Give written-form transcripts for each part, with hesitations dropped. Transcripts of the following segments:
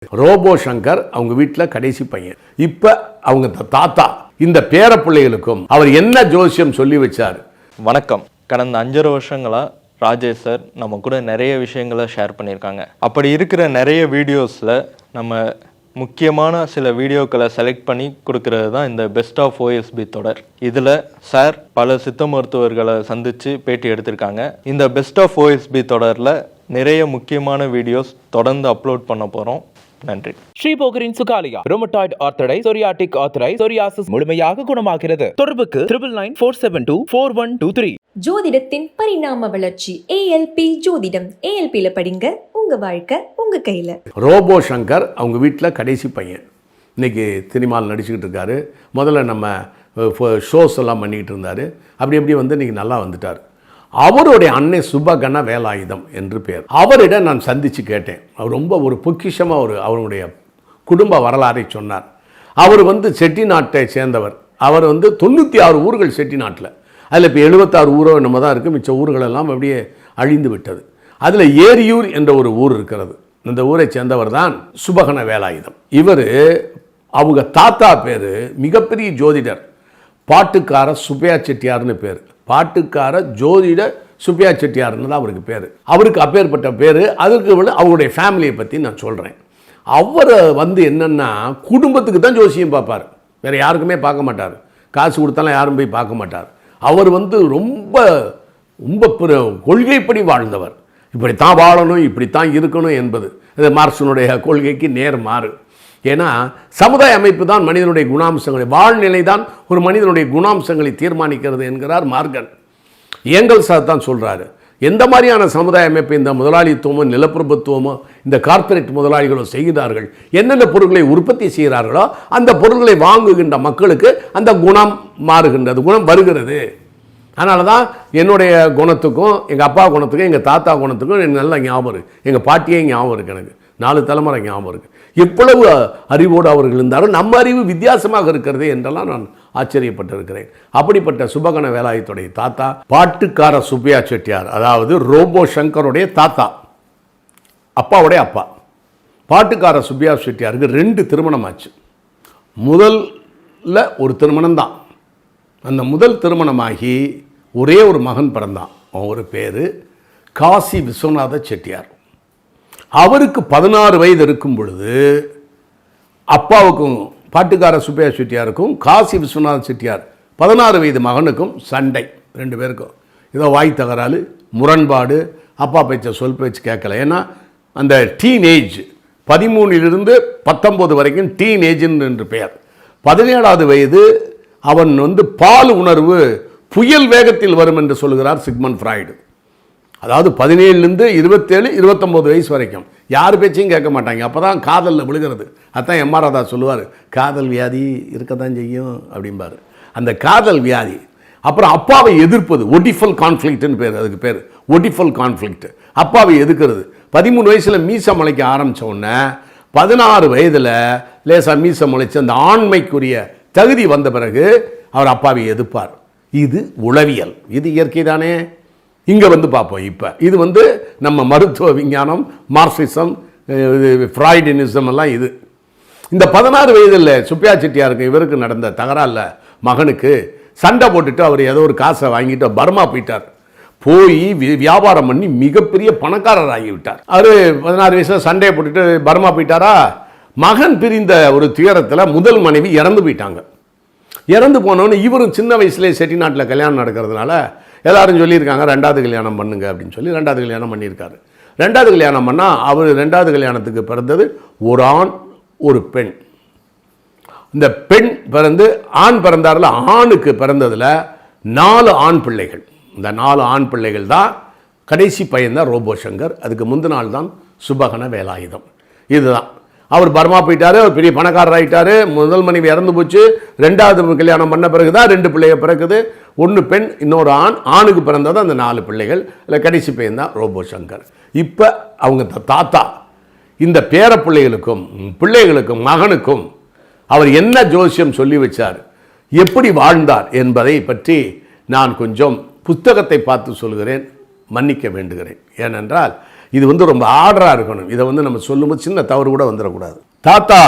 Robot Shankar அவங்க வீட்டில் கடைசி பையன். இப்போ அவங்க தாத்தா இந்த பேர பிள்ளைகளுக்கும் அவர் என்ன ஜோசியம் சொல்லி வச்சார்? வணக்கம். கடந்த 5.5 வருஷங்களா ராஜேஷ் சார் நம்ம கூட நிறைய விஷயங்களை ஷேர் பண்ணியிருக்காங்க. அப்படி இருக்கிற நிறைய வீடியோஸில் நம்ம முக்கியமான சில வீடியோக்களை செலக்ட் பண்ணி கொடுக்கறது தான் இந்த பெஸ்ட் ஆஃப் ஓஎஸ்பி தொடர். இதில் சார் பல சித்த மருத்துவர்களை சந்தித்து பேட்டி எடுத்திருக்காங்க. இந்த பெஸ்ட் ஆஃப் ஓஎஸ்பி தொடரில் நிறைய முக்கியமான வீடியோஸ் தொடர்ந்து அப்லோட் பண்ண போகிறோம். நன்றி. ஸ்ரீபோகரின் சுகாலியா rheumatoid arthritis, psoriatic arthritis, psoriasis முழுமையாக குணமாகிறது. தொடர்புக்கு 9994724123. ஜோதிடத்தின் பரிணாம வளர்ச்சி ஏஎல்பி ஜோதிடம். ஏஎல்பியில் படிங்க, உங்க வாழ்க்கை உங்க கையில். ரோபோ சங்கர் அவங்க வீட்டில் கடைசி பையன். இன்னைக்கு சினிமாவில் நடிச்சுக்கிட்டு இருக்காரு. முதல்ல நம்ம ஷோஸ் எல்லாம் பண்ணிக்கிட்டு இருந்தார். அப்படி வந்து இன்னைக்கு நல்லா வந்துட்டார். அவருடைய அன்னை சுபகண வேலாயுதம் என்று பேர். அவரிடம் நான் சந்தித்து கேட்டேன். அவர் ரொம்ப ஒரு பொக்கிஷமாக அவருடைய குடும்ப வரலாறை சொன்னார். அவர் வந்து செட்டிநாட்டை சேர்ந்தவர். அவர் வந்து 96 ஊர்கள் செட்டிநாட்டில். அதில் இப்போ 76 ஊரோ நம்ம தான் இருக்குது. மிச்ச ஊர்களெல்லாம் அப்படியே அழிந்து விட்டது. அதில் ஏரியூர் என்ற ஒரு ஊர் இருக்கிறது. இந்த ஊரை சேர்ந்தவர் தான் சுபகண வேலாயுதம். இவர் அவங்க தாத்தா பேர் மிகப்பெரிய ஜோதிடர், பாட்டுக்கார சுப்பையா செட்டியார்னு பேர். பாட்டுக்கார ஜோதிட சுப்பையா செட்டியார்னு தான் அவருக்கு பேர். அவருக்கு அப்பேற்பட்ட பேர். அதுக்கு அவருடைய ஃபேமிலியை பற்றி நான் சொல்கிறேன். அவர் வந்து என்னென்னா குடும்பத்துக்கு தான் ஜோசியம் பார்ப்பார், வேறு யாருக்குமே பார்க்க மாட்டார். காசு கொடுத்தாலும் யாரும் போய் பார்க்க மாட்டார். அவர் வந்து ரொம்ப ரொம்ப கொள்கைப்படி வாழ்ந்தவர். இப்படித்தான் வாழணும், இப்படித்தான் இருக்கணும் என்பது இது மார்க்ஸினுடைய கொள்கைக்கு நேர் மாறு. ஏன்னா சமுதாய அமைப்பு தான் மனிதனுடைய குணாம்சங்களை, வாழ்நிலை தான் ஒரு மனிதனுடைய குணாம்சங்களை தீர்மானிக்கிறது என்கிறார் மார்கன். ஏங்கல்ஸ் தான் சொல்கிறாரு. எந்த மாதிரியான சமுதாய அமைப்பு இந்த முதலாளித்துவமோ நிலப்பிரபுத்துவமோ இந்த கார்ப்பரேட் முதலாளிகளோ செய்கிறார்கள், என்னென்ன பொருட்களை உற்பத்தி செய்கிறார்களோ அந்த பொருட்களை வாங்குகின்ற மக்களுக்கு அந்த குணம் மாறுகின்றது, குணம் வருகிறது. அதனால தான் என்னுடைய குணத்துக்கும் எங்கள் அப்பா குணத்துக்கும் எங்கள் தாத்தா குணத்துக்கும் எனக்கு நல்ல ஞாபகம் இருக்குது. எங்கள் பாட்டியே ஞாபகம் இருக்குது. எனக்கு 4 தலைமுறை ஞாபகம் இருக்குது. எவ்வளவு அறிவோடு அவர்கள் இருந்தாலும் நம்ம அறிவு வித்தியாசமாக இருக்கிறது என்றெல்லாம் நான் ஆச்சரியப்பட்டிருக்கிறேன். அப்படிப்பட்ட சுபகண வேலாயுதத்துடைய தாத்தா பாட்டுக்கார சுப்பையா செட்டியார், அதாவது ரோபோ சங்கருடைய தாத்தா, அப்பாவுடைய அப்பா. பாட்டுக்கார சுப்பையா செட்டியாருக்கு 2 திருமணம் ஆச்சு. முதல்ல ஒரு திருமணம் தான். அந்த முதல் திருமணமாகி ஒரே ஒரு மகன் பிறந்தான். அவர் பேர் காசி விஸ்வநாத செட்டியார். அவருக்கு 16 வயது இருக்கும் பொழுது அப்பாவுக்கும் பாட்டுக்கார சுப்பையா செட்டியாருக்கும் காசி விஸ்வநாத செட்டியார் 16 வயது மகனுக்கும் சண்டை. 2 பேருக்கும் ஏதோ வாய் தகராறு, முரண்பாடு. அப்பா பேச்ச சொல் பேச்சு கேட்கல. ஏன்னா அந்த டீனேஜ் 13 19 வரைக்கும் டீனேஜ் என்று பெயர். 17வது வயது அவன் வந்து பால் உணர்வு புயல் வேகத்தில் வரும் என்று சொல்கிறார் சிக்மண்ட் ஃப்ராய்டு. அதாவது 17 27 29 வயசு வரைக்கும் யார் பேச்சையும் கேட்க மாட்டாங்க. அப்போ தான் காதலில் விழுகிறது. அதுதான் எம்.ஆர். ராதா சொல்லுவார், காதல் வியாதி இருக்க தான் செய்யும் அப்படிம்பார். அந்த காதல் வியாதி. அப்புறம் அப்பாவை எதிர்ப்பது, ஒடிஃபல் கான்ஃப்ளிக்ட்னு பேர். அதுக்கு பேர் ஒடிஃபல் கான்ஃப்ளிக்ட். அப்பாவை எதிர்க்கிறது. 13 வயசில் மீச முளைக்க ஆரம்பித்த உடனே 16 வயதில் லேசாக மீச முளைச்சு அந்த ஆண்மைக்குரிய தகுதி வந்த பிறகு அவர் அப்பாவை எதிர்ப்பார். இது உளவியல், இது இயற்கை தானே. இங்கே வந்து பார்ப்போம். இப்போ இது வந்து நம்ம மருத்துவ விஞ்ஞானம், மார்க்சிசம், ஃப்ராய்டினிசம் எல்லாம் இது. இந்த 16 வயதில் சுப்பையா செட்டியாருக்கு இவருக்கு நடந்த தகராறில் மகனுக்கு சண்டை போட்டுட்டு அவர் ஏதோ ஒரு காசை வாங்கிட்டு பர்மா போயிட்டார். போய் வியாபாரம் பண்ணி மிகப்பெரிய பணக்காரர் ஆகிவிட்டார். அவர் 16 வயசில் சண்டையை போட்டுட்டு பர்மா போயிட்டாரா. மகன் பிரிந்த ஒரு துயரத்தில் முதல் மனைவி இறந்து போயிட்டாங்க. இறந்து போனோன்னு இவரும் சின்ன வயசுலேயே செட்டிநாட்டில் கல்யாணம் நடக்கிறதுனால எல்லாரும் சொல்லியிருக்காங்க 2வது கல்யாணம் பண்ணுங்க அப்படின்னு சொல்லி 2வது கல்யாணம் பண்ணியிருக்காரு. 2வது கல்யாணம் பண்ணால் அவர் 2வது கல்யாணத்துக்கு பிறந்தது ஒரு ஆண் ஒரு பெண். இந்த பெண் பிறந்து ஆண் பிறந்தாரில் ஆணுக்கு பிறந்ததில் 4 ஆண் பிள்ளைகள். இந்த 4 ஆண் பிள்ளைகள் தான் கடைசி பையன் தான் ரோபோ சங்கர். அதுக்கு முந்தின நாள் தான் சுபகண வேலாயுதம். இதுதான். அவர் பர்மா போயிட்டார், அவர் பெரிய பணக்காரர் ஆகிட்டார். முதல் மனைவி இறந்து போச்சு. 2வது கல்யாணம் பண்ண பிறகு தான் 2 பிள்ளைங்க பிறகுது. 1 பெண், இன்னொரு ஆண். ஆணுக்கு பிறந்தது அந்த 4 பிள்ளைகள். இல்லை கடைசி பையன் தான் ரோபோ சங்கர். இப்போ அவங்க தாத்தா இந்த பேர பிள்ளைகளுக்கும் மகனுக்கும் அவர் என்ன ஜோசியம் சொல்லி வச்சார், எப்படி வாழ்ந்தார் என்பதை பற்றி நான் கொஞ்சம் புத்தகத்தை பார்த்து சொல்கிறேன். மன்னிக்க வேண்டுகிறேன். ஏனென்றால் இது வந்து ரொம்ப ஆர்டராக இருக்கணும். இதை வந்து நம்ம சொல்லும்போது சின்ன தவறு கூட வந்துடக்கூடாது. தாத்தா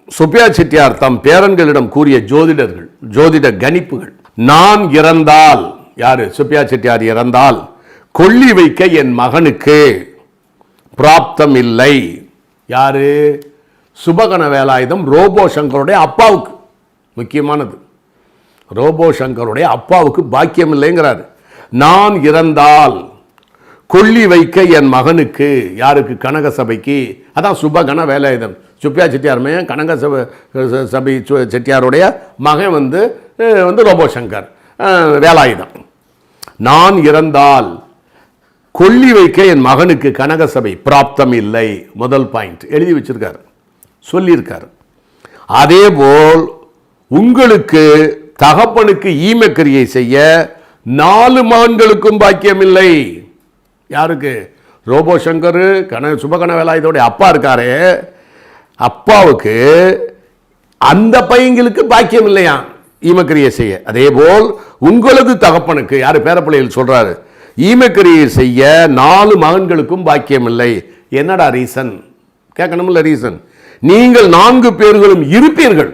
சுப்பையா செட்டியார் தம் பேரன்களிடம் கூறிய ஜோதிட கணிப்புகள். நான் இறந்தால், யாரு சுப்பையா செட்டியார் இறந்தால், கொல்லி வைக்க என் மகனுக்கு பிராப்தம் இல்லை. யாரு? சுபகண வேலாயுதம் ரோபோ சங்கருடைய அப்பாவுக்கு. முக்கியமானது, ரோபோ சங்கருடைய அப்பாவுக்கு பாக்கியம் இல்லைங்கிறாரு. நான் இறந்தால் கொல்லி வைக்க என் மகனுக்கு, யாருக்கு? கனக சபைக்கு. அதான் சுபகண வேலாயுதம். சுப்பையா செட்டியாருமே கனக சபை செட்டியாருடைய மகன் வந்து ரோபோ சங்கர் வேலாயுதம். நான் இறந்தால் கொல்லி வைக்க என் மகனுக்கு கனக சபை பிராப்தம் இல்லை. முதல் பாயிண்ட் எழுதி வச்சிருக்காரு, சொல்லியிருக்காரு. அதேபோல் உங்களுக்கு தகப்பனுக்கு ஈமக்கிரியை செய்ய 4 மகன்களுக்கும் பாக்கியம் இல்லை. யாருக்கு? ரோபோ சங்கர் சுபகண வேலாயுதோடைய அப்பா இருக்காரே, அப்பாவுக்கு அந்த பையங்களுக்கு பாக்கியம் இல்லையா ஈமக்கிரியை செய்ய. அதேபோல் உங்களது தகப்பனுக்கு, யாரு? பேரப்பிள்ளைகள் சொல்றாரு, ஈமக்கிரியை செய்ய 4 மகன்களுக்கும் பாக்கியம் இல்லை. என்னடா ரீசன் கேட்கணும்ல? ரீசன், நீங்கள் 4 பேர்களும் இருப்பீர்கள்.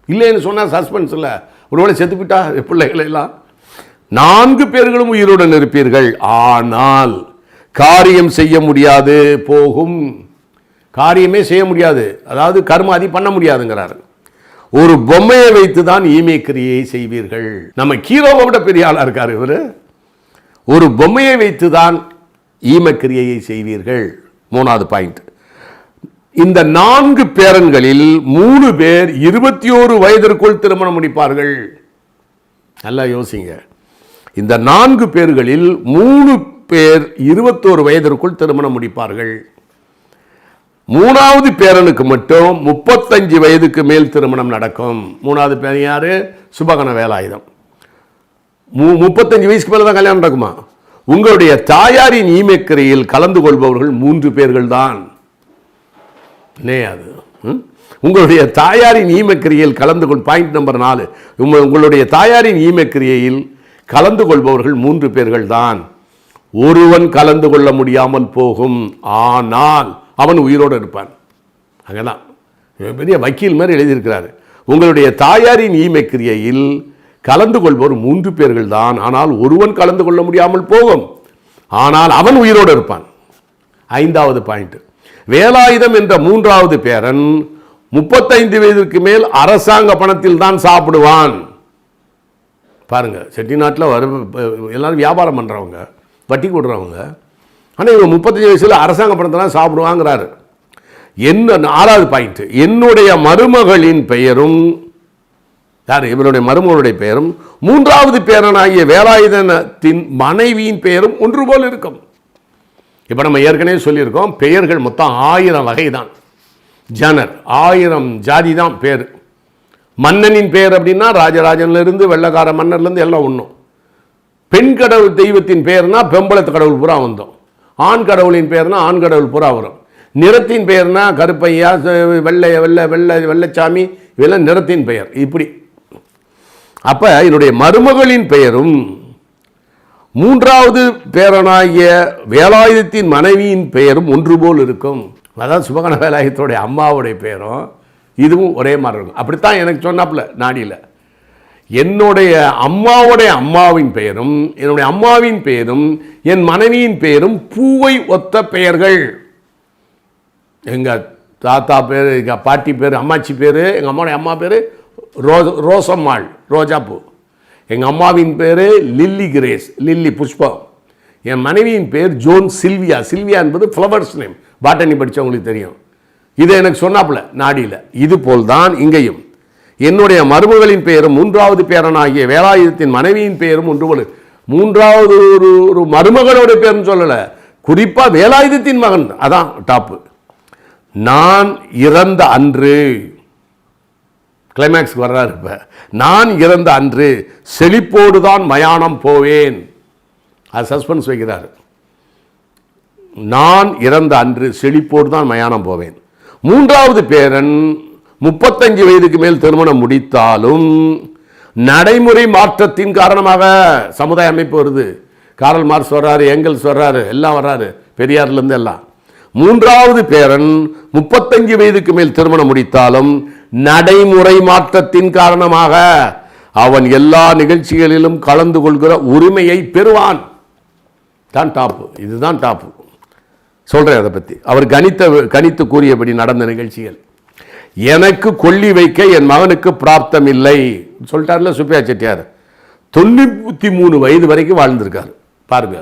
இல்லைன்னு சொன்னா சஸ்பென்ஸ் இல்லை, ஒருவேளை செத்துப்பிட்டா பிள்ளைகள் எல்லாம் 4 பேர்களும் உயிருடன் இருப்பீர்கள். ஆனால் காரியம் செய்ய முடியாது போகும். காரியமே செய்ய முடியாது, அதாவது கர்மாதி பண்ண முடியாதுங்கிறாரு. ஒரு பொம்மையை வைத்து தான் ஈமக்கிரியை செய்வீர்கள். நம்ம ஹீரோவை விட பெரிய ஆளா இருக்காரு இவரு. ஒரு பொம்மையை வைத்து தான் ஈமக்கிரியை செய்வீர்கள். 3வது பாயிண்ட், இந்த 4 பேரன்களில் 3 பேர் 21 வயதிற்குள் திருமணம் முடிப்பார்கள். நல்லா யோசிங்க. இந்த 4 பேர்களில் 3 பேர் 21 வயதிற்குள் திருமணம் முடிப்பார்கள். 3வது பேரனுக்கு மட்டும் 35 வயதுக்கு மேல் திருமணம் நடக்கும். 3வது பேரன் யாரு? சுபகண வேலாயுதம். 35 வயசுக்கு மேல தான் கல்யாணம் நடக்குமா? உங்களுடைய தாயாரின் ஈமக்கிரியில் கலந்து கொள்பவர்கள் 3 பேர்கள் தான். அது உங்களுடைய தாயாரின் ஈமக்கிரியில் கலந்து கொள். பாயிண்ட் நம்பர் 4, உங்களுடைய தாயாரின் ஈமக்கிரியையில் கலந்து கொள்பவர்கள் 3 பேர்கள் தான். ஒருவன் கலந்து கொள்ள முடியாமல் போகும், ஆனால் அவன் உயிரோடு இருப்பான். அங்கதான் பெரிய வக்கீல் மாதிரி எழுதியிருக்கிறாரு. உங்களுடைய தாயாரின் ஈமக்கிரியையில் கலந்து கொள்பவர் 3 பேர்கள் தான், ஆனால் ஒருவன் கலந்து கொள்ள முடியாமல் போகும், ஆனால் அவன் உயிரோடு இருப்பான். 5வது பாயிண்ட், வேலாயுதம் என்ற 3வது பேரன் 35 வயதிற்கு மேல் அரசாங்க பணத்தில் தான் சாப்பிடுவான். பாருங்க, செட்டிநாட்டில் எல்லாரும் வியாபாரம் பண்றவங்க, வட்டி கொடுறவங்க, ஆனால் இவங்க 35 வயசுல அரசாங்க பணத்தை தான் சாப்பிடுவாங்கிறாரு. என்ன? 6வது பாயிண்ட், என்னுடைய மருமகளின் பெயரும், யார்? இவருடைய மருமகளுடைய பெயரும் 3வது பேரனாகிய வேலாயுதத்தின் மனைவியின் பெயரும் ஒன்று போல் இருக்கும். இப்போ நம்ம ஏற்கனவே சொல்லியிருக்கோம், பெயர்கள் மொத்தம் 1000 வகை தான். ஜனர் 1000 ஜாதி தான் பேர். மன்னனின் பெயர் அப்படின்னா ராஜராஜன்லேருந்து வெள்ளக்கார மன்னர்லேருந்து எல்லாம் ஒன்றும். பெண் கடவுள் தெய்வத்தின் பெயர்னா பெம்பளத்து கடவுள் பூரா வந்தோம். ஆண் கடவுளின் பெயர்னா ஆண் கடவுள் பூரா வரும். நிறத்தின் பெயர்னா கருப்பையா, வெள்ளச்சாமி, இதெல்லாம் நிறத்தின் பெயர். இப்படி அப்ப என்னுடைய மருமகளின் பெயரும் 3வது பேரனாகிய வேலாயுதத்தின் மனைவியின் பெயரும் ஒன்று போல் இருக்கும். அதாவது சுபகண வேலாயுதத்தோடைய அம்மாவுடைய பெயரும் இதுவும் ஒரே மாதிரி இருக்கும். அப்படித்தான் எனக்கு சொன்னாப்புல நாடியில். என்னுடைய அம்மாவுடைய அம்மாவின் பெயரும் என்னுடைய அம்மாவின் பெயரும் என் மனைவியின் பெயரும் பூவை ஒத்த பெயர்கள். எங்கள் தாத்தா பேர், எங்கள் பாட்டி பேர், அம்மாச்சி பேர், எங்கள் அம்மாவுடைய அம்மா பேர் ரோசம்மாள், ரோஜாப்பூ. எங்கள் அம்மாவின் பேர் லில்லி கிரேஸ், லில்லி புஷ்பம். என் மனைவியின் பேர் ஜோன் சில்வியா. சில்வியா என்பது ஃப்ளவர்ஸ் நேம், பாட்டனி படித்தவங்களுக்கு தெரியும். இதை எனக்கு சொன்னாப்புல நாடியில். இது போல் தான் இங்கேயும் என்னுடைய மருமகளின் பெயரும் 3வது பேரனாகிய வேலாயுதத்தின் மனைவியின் பெயரும் ஒன்று போல. 3வது ஒரு மருமகளோட பேர்னு சொல்லலை, குறிப்பாக வேலாயுதத்தின் மகன், அதான் டாப்பு. நான் இறந்த அன்று, கிளைமேக்ஸ்க்கு வர்றாரு இப்ப, நான் இறந்த அன்று செழிப்போடு தான் மயானம் போவேன். அது சஸ்பென்ஸ் வைக்கிறாரு. நான் இறந்த அன்று செழிப்போடு தான் மயானம் போவேன். 3வது பேரன் 35 வயதுக்கு மேல் திருமணம் முடித்தாலும் நடைமுறை மாற்றத்தின் காரணமாக சமுதாய அமைப்பு வருது. காரல் மார்க்ஸ் வர்றாரு, எங்கெல்ஸ் வர்றாரு, எல்லாம் வர்றாரு. பெரியார்லேருந்து எல்லாம். மூன்றாவது பேரன் 35 வயதுக்கு மேல் திருமணம் முடித்தாலும் நடைமுறை மாற்றத்தின் காரணமாக அவன் எல்லா நிகழ்ச்சிகளிலும் கலந்து கொள்கிற உரிமையை பெறுவான். தான் டாப்பு. இதுதான் டாப்பு. சொல்கிறேன் அதை பற்றி. அவர் கணித்து கூறியபடி நடந்த நிகழ்ச்சிகள். எனக்கு கொல்லி வைக்க என் மகனுக்கு பிராப்தம் இல்லை சொல்லிட்டார்ல சுப்பையா செட்டியார். 93 வயது வரைக்கும் வாழ்ந்திருக்காரு. பாருங்க,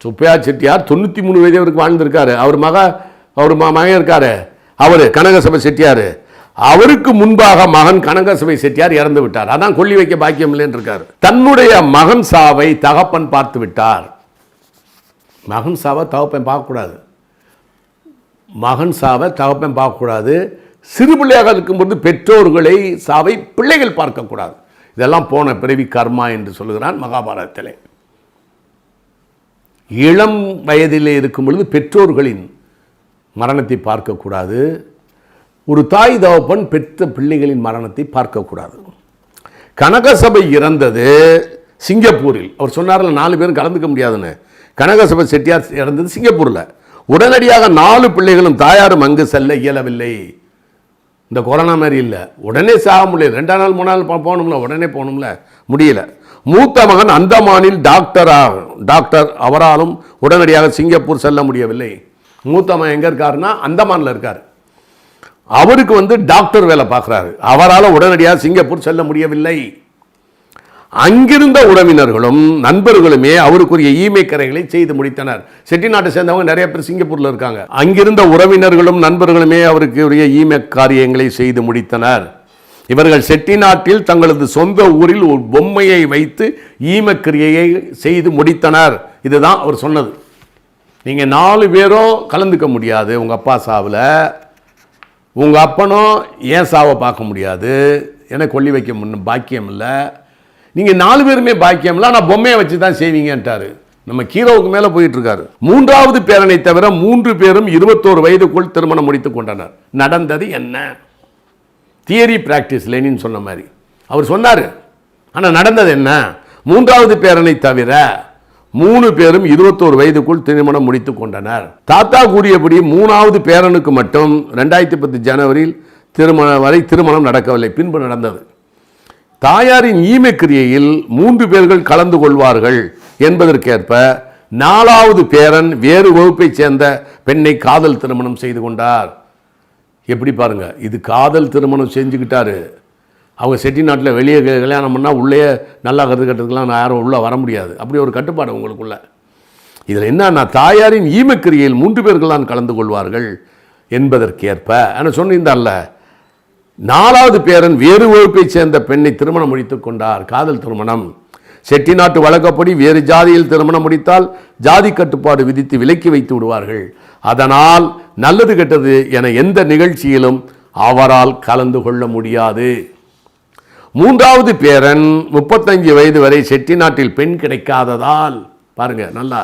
சுப்பையா செட்டியார் 93 வயது வரைக்கும் வாழ்ந்திருக்காரு. அவர் மகன் இருக்காரு, அவர் கனகசபை செட்டியார். அவருக்கு முன்பாக மகன் கனகசபை செட்டியார் இறந்து விட்டார். அதான் கொல்லி வைக்க பாக்கியம் இல்லைன்னு இருக்காரு. தன்னுடைய மகன் சாவை தகப்பன் பார்த்து விட்டார். மகன் சாவை தகப்பன் பார்க்கக்கூடாது. மகன் சாவை தகப்பன் பார்க்கக்கூடாது. சிறு பிள்ளையாக இருக்கும்போது பெற்றோர்களை சாவை பிள்ளைகள் பார்க்கக்கூடாது. இதெல்லாம் போன பிறவி கர்மா என்று சொல்லுகிறான் மகாபாரதத்திலே. இளம் வயதிலே இருக்கும் பொழுது பெற்றோர்களின் மரணத்தை பார்க்கக்கூடாது. ஒரு தாய் தகப்பன் பெற்ற பிள்ளைகளின் மரணத்தை பார்க்கக்கூடாது. கனகசபை இறந்தது சிங்கப்பூரில். அவர் சொன்னார்ல 4 பேரும் கலந்துக்க முடியாதுன்னு. கனகசபை செட்டியார் இறந்தது சிங்கப்பூரில். உடனடியாக 4 பிள்ளைகளும் தாயாரும் அங்கு செல்ல இயலவில்லை. இந்த கொரோனா மாதிரி இல்லை, உடனே சாக முடியல. 2 நாள் 3 நாள் போகணும்ல, உடனே போகணும்ல, முடியல. மூத்த மகன் அந்தமானில் டாக்டர், அவராலும் உடனடியாக சிங்கப்பூர் செல்ல முடியவில்லை. மூத்த மகன் எங்கே இருக்காருன்னா அந்தமானில் இருக்கார். அவருக்கு டாக்டர் வேலை பார்க்குறாரு. அவரால் உடனடியாக சிங்கப்பூர் செல்ல முடியவில்லை. அங்கிருந்த உறவினர்களும் நண்பர்களுமே அவருக்குரிய ஈமை கரைகளை செய்து முடித்தனர். செட்டிநாட்டை சேர்ந்தவங்க நிறைய பேர் சிங்கப்பூரில் இருக்காங்க. அங்கிருந்த உறவினர்களும் நண்பர்களுமே அவருக்குரிய ஈமை காரியங்களை செய்து முடித்தனர். இவர்கள் செட்டிநாட்டில் தங்களது சொந்த ஊரில் ஒரு பொம்மையை வைத்து ஈமக்கிரியை செய்து முடித்தனர். இதுதான் அவர் சொன்னது. நீங்கள் 4 பேரும் கலந்துக்க முடியாது. உங்கள் அப்பா சாவில் உங்கள் அப்பனும் ஏன் சாவை பார்க்க முடியாது. எனக்கு கொல்லி வைக்க பாக்கியம் இல்லை. நீங்கள் 4 பேருமே பாக்கியம் இல்லை, ஆனால் பொம்மையை வச்சு தான் செய்வீங்கன்ட்டாரு. நம்ம கீரோவுக்கு மேலே போயிட்டுருக்காரு. 3வது பேரனை தவிர 3 பேரும் 21 வயதுக்குள் திருமணம் முடித்து கொண்டனர். நடந்தது என்ன? தியரி பிராக்டிஸ் லெனின் சொன்ன மாதிரி அவர் சொன்னார். ஆனால் நடந்தது என்ன? 3வது பேரனை தவிர 3 பேரும் 21 வயதுக்குள் திருமணம் முடித்து கொண்டனர். தாத்தா கூறியபடி 3வது பேரனுக்கு மட்டும் 2010 ஜனவரியில் திருமணம் நடக்கவில்லை. பின்பு நடந்தது. தாயாரின் ஈமைக்கிரியையில் 3 பேர்கள் கலந்து கொள்வார்கள் என்பதற்கேற்ப 4வது பேரன் வேறு வகுப்பைச் சேர்ந்த பெண்ணை காதல் திருமணம் செய்து கொண்டார். எப்படி பாருங்க, இது காதல் திருமணம் செஞ்சுக்கிட்டாரு. அவங்க செட்டிநாட்டில் வெளியே கல்யாணம் பண்ணால் உள்ளே நல்லா கற்றுக்கிறதுக்கெல்லாம் யாரும் உள்ளே வர முடியாது. அப்படி ஒரு கட்டுப்பாடு உங்களுக்குள்ள. இதில் என்னன்னா, தாயாரின் ஈமக்கிரியில் 3 பேர்கள் தான் கலந்து கொள்வார்கள் என்பதற்கேற்ப ஆனால் சொன்னிருந்தார்ல, 4வது பேரன் வேறு வகுப்பைச் சேர்ந்த பெண்ணை திருமணம் முடித்து கொண்டார். காதல் திருமணம். செட்டிநாட்டு வழக்கப்படி வேறு ஜாதியில் திருமணம் முடித்தால் ஜாதி கட்டுப்பாடு விதித்து விலக்கி வைத்து விடுவார்கள். அதனால் நல்லது கெட்டது என எந்த நிகழ்ச்சியிலும் அவரால் கலந்து கொள்ள முடியாது. 3வது பேரன் 35 வயது வரை செட்டிநாட்டில் பெண் கிடைக்காததால் பாருங்க நல்லா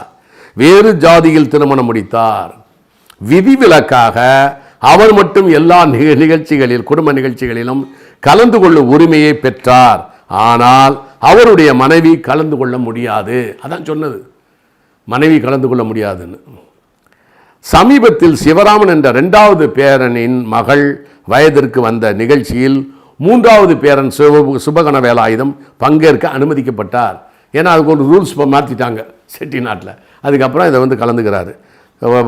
வேறு ஜாதியில் திருமணம் முடித்தார். விதிவிலக்காக அவர் மட்டும் எல்லா நிகழ்ச்சிகளில் குடும்ப நிகழ்ச்சிகளிலும் கலந்து கொள்ளும் உரிமையை பெற்றார். ஆனால் அவருடைய மனைவி கலந்து கொள்ள முடியாது. அதான் சொன்னது, மனைவி கலந்து கொள்ள முடியாதுன்னு. சமீபத்தில் சிவராமன் என்ற 2வது பேரனின் மகள் வயதிற்கு வந்த நிகழ்ச்சியில் 3வது பேரன் சுபகண வேலாயுதம் பங்கேற்க அனுமதிக்கப்பட்டார். ஏன்னா அதுக்கு ஒரு ரூல்ஸ் மாற்றிட்டாங்க செட்டிநாட்டில். அதுக்கப்புறம் இதை கலந்துக்கிறாரு.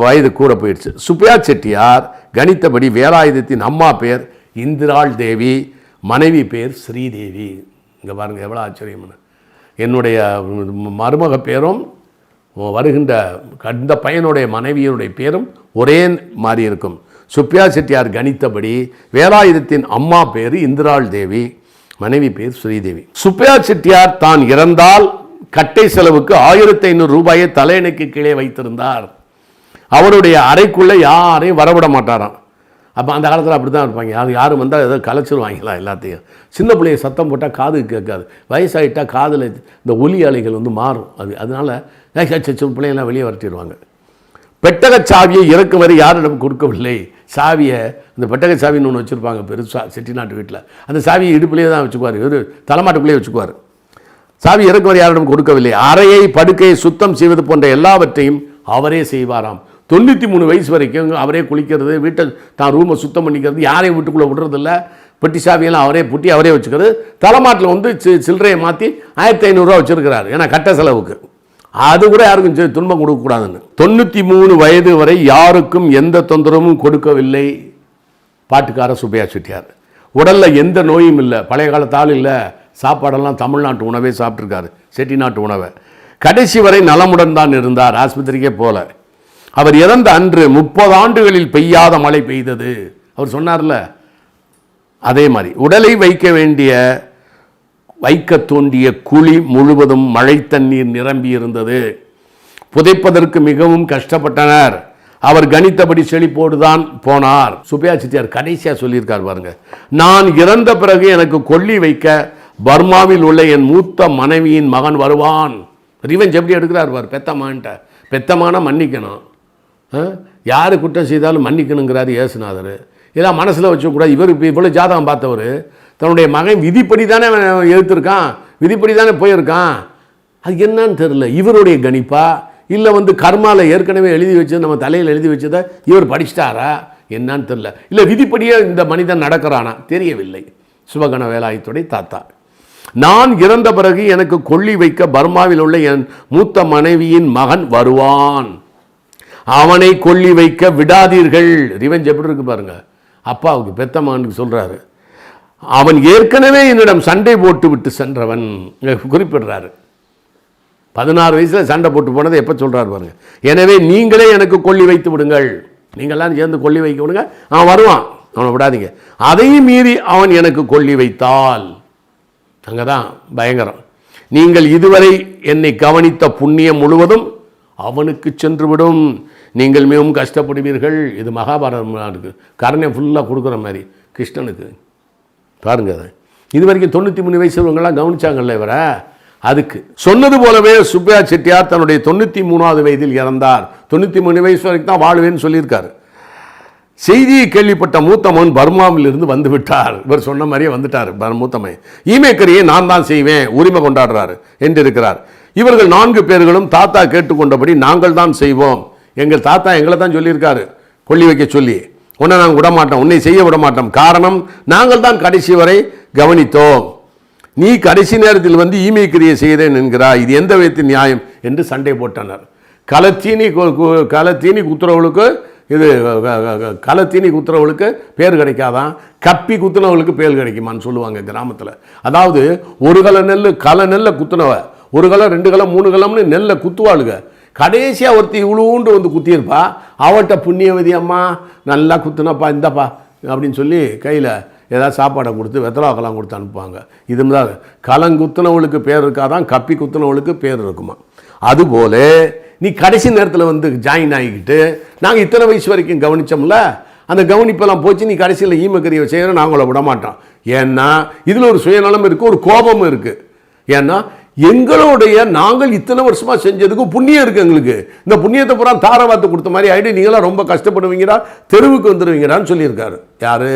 வயது கூட போயிடுச்சு. சுப்பையா செட்டியார் கணித்தபடி வேலாயுதத்தின் அம்மா பேர் இந்திராள் தேவி, மனைவி பேர் ஸ்ரீதேவி. இங்கே பாருங்கள் எவ்வளோ ஆச்சரியமான. என்னுடைய மருமக பேரும் வருகின்ற அந்த பையனுடைய மனைவியனுடைய பேரும் ஒரே மாதிரி இருக்கும். சுப்பையா செட்டியார் கணித்தபடி வேலாயுதத்தின் அம்மா பேர் இந்திராள் தேவி, மனைவி பேர் ஸ்ரீதேவி. சுப்பையா செட்டியார் தான் இறந்தால் கட்டை செலவுக்கு 1500 ரூபாயை தலையணைக்கு கீழே வைத்திருந்தார். அவருடைய அறைக்குள்ளே யாரையும் வரவிட மாட்டாராம். அப்போ அந்த காலத்தில் அப்படி தான் இருப்பாங்க. யாரும் வந்தால் ஏதோ கலைச்சிருவாங்களா எல்லாத்தையும். சின்ன பிள்ளைய சத்தம் போட்டால் காது கேட்காது. வயசாகிட்டால் காதில் இந்த ஒலி அலைகள் மாறும். அதனால் பிள்ளைங்கள்லாம் வெளியே வரட்டிடுவாங்க. பெட்டக சாவியை இறக்கும் வரை யாரிடம் கொடுக்கவில்லை. சாவியை இந்த பெட்டக சாவின்னு ஒன்று வச்சுருப்பாங்க பெருசாக செட்டிநாட்டு வீட்டில். அந்த சாவியை இடுப்புலேயே தான் வச்சுக்குவார். ஒரு தலைமாட்டுக்குள்ளேயே வச்சுக்குவார். சாவி இறக்கும் வரை யாரிடம் கொடுக்கவில்லை. அறையை படுக்கையை சுத்தம் செய்வது போன்ற எல்லாவற்றையும் அவரே செய்வாராம். 93 வயசு வரைக்கும் அவரே குளிக்கிறது, வீட்டை தான் ரூமை சுத்தம் பண்ணிக்கிறது, யாரையும் வீட்டுக்குள்ளே விடுறதில்ல, பெட்டி சாவியெல்லாம் அவரே பூட்டி அவரே வச்சுக்கிறது. தலைமாட்டில் வந்து சில்லறையை மாற்றி 1500 வச்சுருக்கிறார், ஏன்னா கட்ட செலவுக்கு. அது கூட யாருக்கும் துன்பம் கொடுக்கக்கூடாதுன்னு. 93 வயது வரை யாருக்கும் எந்த தொந்தரவும் கொடுக்கவில்லை பாட்டுக்கார சுப்பையா செட்டியார். உடலில் எந்த நோயும் இல்லை, பழைய காலத்தால் இல்லை, சாப்பாடெல்லாம் தமிழ்நாட்டு உணவே சாப்பிட்ருக்காரு, செட்டிநாட்டு உணவை. கடைசி வரை நலமுடன் தான் இருந்தார், ஆஸ்பத்திரிக்கே போல. அவர் இறந்த அன்று 30 ஆண்டுகளில் பெய்யாத மழை பெய்தது அவர் சொன்னார்ல, அதே மாதிரி உடலை வைக்க தோண்டிய குழி முழுவதும் மழை தண்ணீர் நிரம்பி இருந்தது. புதைப்பதற்கு மிகவும் கஷ்டப்பட்டனர். அவர் கணித்தபடி செழிப்போடுதான் போனார். சுப்பையா செட்டியார் கடைசியா சொல்லியிருக்கார் பாருங்க, நான் இறந்த பிறகு எனக்கு கொல்லி வைக்க பர்மாவில் உள்ள என் மூத்த மனைவியின் மகன் வருவான். ரிவெஞ்ச் எப்படி எடுக்கிறார் பார், பெத்தமான்ட்ட. பெத்தமான மன்னிக்கணும், யார் குற்றம் செய்தாலும் மன்னிக்கணுங்கிறாரு இயேசுநாதர். இதெல்லாம் மனசில் வச்சக்கூடாது. இவர் இப்போ இவ்வளோ ஜாதகம் பார்த்தவர் தன்னுடைய மகன் விதிப்படி தானே எழுத்துருக்கான், விதிப்படி தானே போயிருக்கான். அது என்னன்னு தெரியல, இவருடைய கணிப்பா இல்லை வந்து கர்மாவில் ஏற்கனவே எழுதி வச்சது, நம்ம தலையில் எழுதி வச்சதை இவர் படிச்சிட்டாரா என்னன்னு தெரியல. இல்லை விதிப்படியே இந்த மனிதன் நடக்கிறானா தெரியவில்லை. சிவகண வேலாயுத்துடைய தாத்தா, நான் இறந்த பிறகு எனக்கு கொல்லி வைக்க பர்மாவில் உள்ள என் மூத்த மனைவியின் மகன் வருவான், அவனை கொல்லி வைக்க விடாதீர்கள். ரிவெஞ்ச் எப்படி இருக்கு பாருங்க, அப்பாவுக்கு பெத்த மகனுக்கு சொல்றாரு. அவன் ஏற்கனவே என்னிடம் சண்டை போட்டு விட்டு சென்றவன் குறிப்பிடுறாரு. 16 வயசுல சண்டை போட்டு போனதை எப்போ சொல்றாரு பாருங்க. எனவே நீங்களே எனக்கு கொல்லி வைத்து விடுங்கள், நீங்கள்லாம் சேர்ந்து கொல்லி வைக்க விடுங்க, அவன் வருவான், அவனை விடாதீங்க. அதையும் மீறி அவன் எனக்கு கொல்லி வைத்தால், அங்கதான் பயங்கரம், நீங்கள் இதுவரை என்னை கவனித்த புண்ணியம் முழுவதும் அவனுக்கு சென்றுவிடும், நீங்கள் மிகவும் கஷ்டப்படுவீர்கள். இது மகாபாரதம் இருக்கு, கருணை ஃபுல்லாக கொடுக்குற மாதிரி கிருஷ்ணனுக்கு பாருங்க. இது வரைக்கும் 93 வயசு இவங்கெல்லாம் கவனிச்சாங்கல்ல இவரை. அதுக்கு சொன்னது போலவே சுப்பையா செட்டியார் தன்னுடைய 93வது வயதில் இறந்தார். 93 வயசு வரைக்கும் தான் வாழ்வேன்னு சொல்லியிருக்காரு. செய்தியை கேள்விப்பட்ட மூத்தமன் பர்மாவில் இருந்து வந்து விட்டார். இவர் சொன்ன மாதிரியே வந்துட்டார் மூத்தமை. ஈமேக்கரியை நான் தான் செய்வேன், உரிமை கொண்டாடுறாரு என்று இருக்கிறார். இவர்கள் 4 பேர்களும் தாத்தா கேட்டுக்கொண்டபடி நாங்கள் தான் செய்வோம், எங்கள் தாத்தா எங்களை தான் சொல்லியிருக்காரு கொல்லி வைக்க சொல்லி, உன்னை நாங்கள் விட மாட்டோம், உன்னை செய்ய விட மாட்டோம், காரணம் நாங்கள் தான் கடைசி வரை கவனித்தோம், நீ கடைசி நேரத்தில் வந்து ஈமேக்கரியை செய்தேன் என்கிறாய், இது எந்த விதத்தில் நியாயம் என்று சண்டை போட்டனர். களத்தீனி குத்துறவளுக்கு இது களத்தீனி குத்துறவளுக்கு பேர் கிடைக்காதான், கப்பி குத்துனவளுக்கு பேர் கிடைக்குமான்னு சொல்லுவாங்க கிராமத்தில். அதாவது ஒரு களை நெல்லை குத்துனவ, 1 கலம் 2 கலம் 3 கலம்னு நெல்லை குத்துவாளுங்க. கடைசியாக ஒருத்தி இவ்வளோண்டு வந்து குத்தியிருப்பா, அவள்கிட்ட புண்ணியவதி அம்மா நல்லா குத்துனப்பா இந்தப்பா அப்படின்னு சொல்லி கையில் ஏதாவது சாப்பாடை கொடுத்து வெத்தலாக்கெல்லாம் கொடுத்து அனுப்புவாங்க. இதுதான் களங்குத்துனவளுக்கு பேர் இருக்காதான், கப்பி குத்துனவளுக்கு பேர் இருக்குமா. அதுபோல நீ கடைசி நேரத்தில் வந்து ஜாயின் ஆகிக்கிட்டு நாங்கள் இத்தனை வயசு வரைக்கும் கவனித்தோம்ல, அந்த கவனிப்பெல்லாம் போச்சு, நீ கடைசியில் ஈமக்கரியை செய்கிறோம், நாங்கள விட மாட்டோம். ஏன்னா இதில் ஒரு சுயநலம் இருக்குது, ஒரு கோபமும் இருக்குது. ஏன்னா எங்களுடைய நாங்கள் இத்தனை வருஷமாக செஞ்சதுக்கு புண்ணியம் இருக்குது எங்களுக்கு, இந்த புண்ணியத்தை பூரா தாரவாத்து கொடுத்த மாதிரி ஆகிட்டு நீங்களாம் ரொம்ப கஷ்டப்படுவீங்கடா, தெருவுக்கு வந்துடுவீங்கடான்னு சொல்லியிருக்காரு யார்,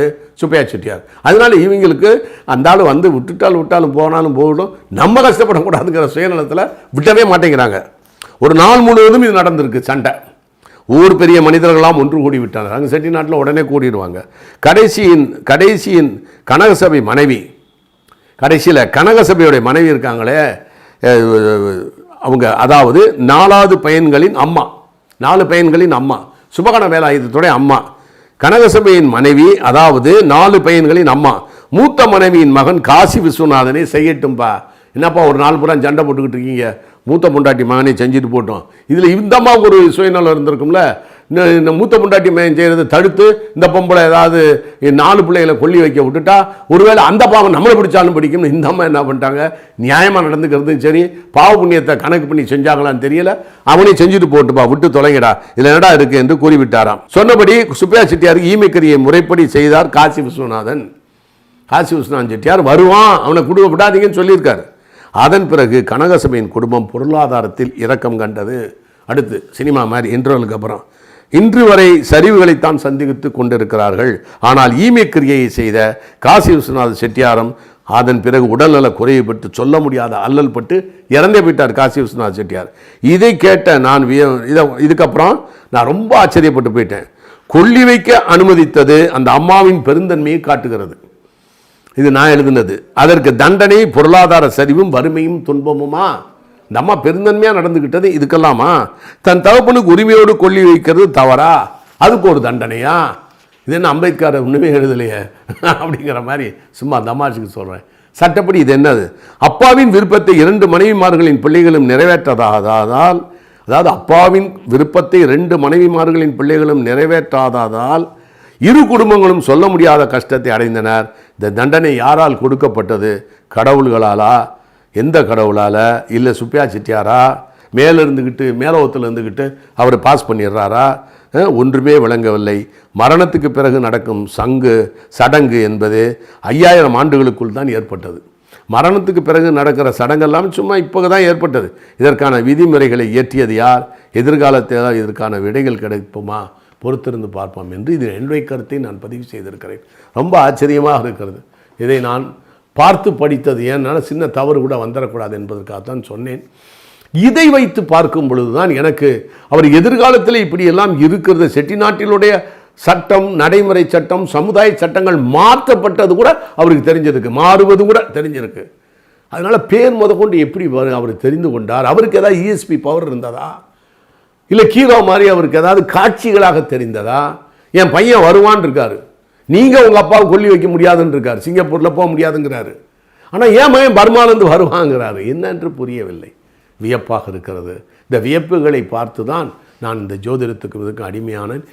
சுப்பையா செட்டியார். அதனால இவங்களுக்கு அந்த ஆள் வந்து விட்டாலும் போனாலும் போகட்டும், நம்ம கஷ்டப்படக்கூடாதுங்கிற சுயநலத்தில் விட்டவே மாட்டேங்கிறாங்க. ஒரு நாள் முழுவதும் இது நடந்திருக்கு சண்டை. ஊர் பெரிய மனிதர்களாம் ஒன்று கூடி விட்டாங்க. அங்கே செட்டிநாட்டில் உடனே கூடிடுவாங்க. கடைசியின் கனகசபை மனைவி, கடைசியில் கனகசபையுடைய மனைவி இருக்காங்களே அவங்க, அதாவது 4 பையன்களின் அம்மா, 4 பையன்களின் அம்மா, சுபகண வேலாயுதத்துடைய அம்மா, கனகசபையின் மனைவி, அதாவது 4 பையன்களின் அம்மா, மூத்த மனைவியின் மகன் காசி விஸ்வநாதனை செய்யட்டும்பா. என்னப்பா ஒரு நாள் பூரா சண்டை போட்டுக்கிட்டு இருக்கீங்க, மூத்த பொண்டாட்டி மகனை செஞ்சுட்டு போட்டோம். இதில் இந்த அம்மாவுக்கு ஒரு சுயநலம் இருந்திருக்கும்ல, இந்த மூத்த பொண்டாட்டி மகன் செய்கிறத தடுத்து இந்த பொம்பளை ஏதாவது 4 பிள்ளைகளை கொல்லி வைக்க விட்டுட்டா ஒருவேளை அந்த பாவம் நம்மளை பிடிச்சாலும் பிடிக்கும்னு இந்த அம்மா என்ன பண்ணிட்டாங்க, நியாயமாக நடந்துக்கிறதும் சரி, பாவ புண்ணியத்தை கணக்கு பண்ணி செஞ்சாங்களான்னு தெரியல, அவனையும் செஞ்சுட்டு போட்டுப்பா, விட்டு தொலைங்கடா, இதில் என்னடா இருக்கு என்று கூறிவிட்டாராம். சொன்னபடி சுப்பையா செட்டியாருக்கு ஈமக்கரியை முறைப்படி செய்தார் காசி விஸ்வநாதன். காசி விஸ்வநாதன் செட்டியார் வருவான், அவனை குடும்ப விடாதீங்கன்னு சொல்லியிருக்காரு. அதன் பிறகு கனகசபையின் குடும்பம் பொருளாதாரத்தில் இரக்கம் கண்டது. அடுத்து சினிமா மாதிரி இன்டர்வலுக்கு அப்புறம் இன்று வரை சரிவுகளைத்தான் சந்தித்து கொண்டிருக்கிறார்கள். ஆனால் ஈமேக்கரியை செய்த காசி விஸ்வநாத செட்டியாரும் அதன் பிறகு உடல்நல குறைவுபட்டு சொல்ல முடியாத அல்லல் பட்டு இறந்தே போயிட்டார் காசி விஸ்வநாத செட்டியார். இதை கேட்ட நான் இதுக்கப்புறம் நான் ரொம்ப ஆச்சரியப்பட்டு போயிட்டேன். கொல்லி வைக்க அனுமதித்தது அந்த அம்மாவின் பெருந்தன்மையை காட்டுகிறது. இது நான் எழுதினது. அதற்கு தண்டனை பொருளாதார சரிவும் வறுமையும் துன்பமுமா? இந்த அம்மா பெருந்தன்மையாக நடந்துக்கிட்டது இதுக்கெல்லாமா? தன் தகப்பனுக்கு உரிமையோடு கொல்லி வைக்கிறது தவறா? அதுக்கு ஒரு தண்டனையா? இது என்ன அம்பேத்கர் ஒன்றுமே எழுதலையே அப்படிங்கிற மாதிரி சும்மா தமாஷுக்கு சொல்கிறேன். சட்டப்படி இது என்னது? அப்பாவின் விருப்பத்தை 2 மனைவிமார்களின் பிள்ளைகளும் நிறைவேற்றாததால், அதாவது அப்பாவின் விருப்பத்தை 2 மனைவிமார்களின் பிள்ளைகளும் நிறைவேற்றாததால் இரு குடும்பங்களும் சொல்ல முடியாத கஷ்டத்தை அடைந்தனர். இந்த தண்டனை யாரால் கொடுக்கப்பட்டது? கடவுள்களாலா? எந்த கடவுளால்? இல்லை சுப்பியா செட்டியாரா மேலே இருந்துக்கிட்டு மேலோகத்தில் இருந்துக்கிட்டு அவர் பாஸ் பண்ணிடுறாரா? ஒன்றுமே விளங்கவில்லை. மரணத்துக்கு பிறகு நடக்கும் சடங்கு என்பது 5000 ஆண்டுகளுக்குள் தான் ஏற்பட்டது. மரணத்துக்கு பிறகு நடக்கிற சடங்கெல்லாம் சும்மா இப்போ தான் ஏற்பட்டது. இதற்கான விதிமுறைகளை இயற்றியது யார்? எதிர்காலத்தில் இதற்கான விடைகள் கிடைக்குமா? பொறுத்திருந்து பார்ப்போம் என்று இது என்னுடைய கருத்தை நான் பதிவு செய்திருக்கிறேன். ரொம்ப ஆச்சரியமாக இருக்கிறது. இதை நான் பார்த்து படித்தது ஏன்னா சின்ன தவறு கூட வந்துடக்கூடாது என்பதற்காகத்தான் சொன்னேன். இதை வைத்து பார்க்கும் பொழுதுதான் எனக்கு அவர் எதிர்காலத்தில் இப்படியெல்லாம் இருக்கிறது, செட்டிநாட்டினுடைய சட்டம், நடைமுறை சட்டம், சமுதாய சட்டங்கள் மாற்றப்பட்டது கூட அவருக்கு தெரிஞ்சதுக்கு, மாறுவது கூட தெரிஞ்சிருக்கு. அதனால் பேர் முதற்கொண்டு எப்படி அவர் தெரிந்து கொண்டார்? அவருக்கு ஏதாவது இஎஸ்பி பவர் இருந்ததா? இல்லை கீரோ மாதிரி அவருக்கு ஏதாவது காட்சிகளாக தெரிந்ததா? என் பையன் வருவான் இருக்காரு, நீங்கள் உங்கள் அப்பாவை கொல்லி வைக்க முடியாதுன்னு இருக்கார், சிங்கப்பூரில் போக முடியாதுங்கிறாரு. ஆனால் ஏன் பையன் பர்மாலேருந்து வருவாங்கிறாரு. என்னென்று புரியவில்லை. வியப்பாக இருக்கிறது. இந்த வியப்புகளை பார்த்து தான் நான் இந்த ஜோதிடத்துக்கு அடிமையானேன்.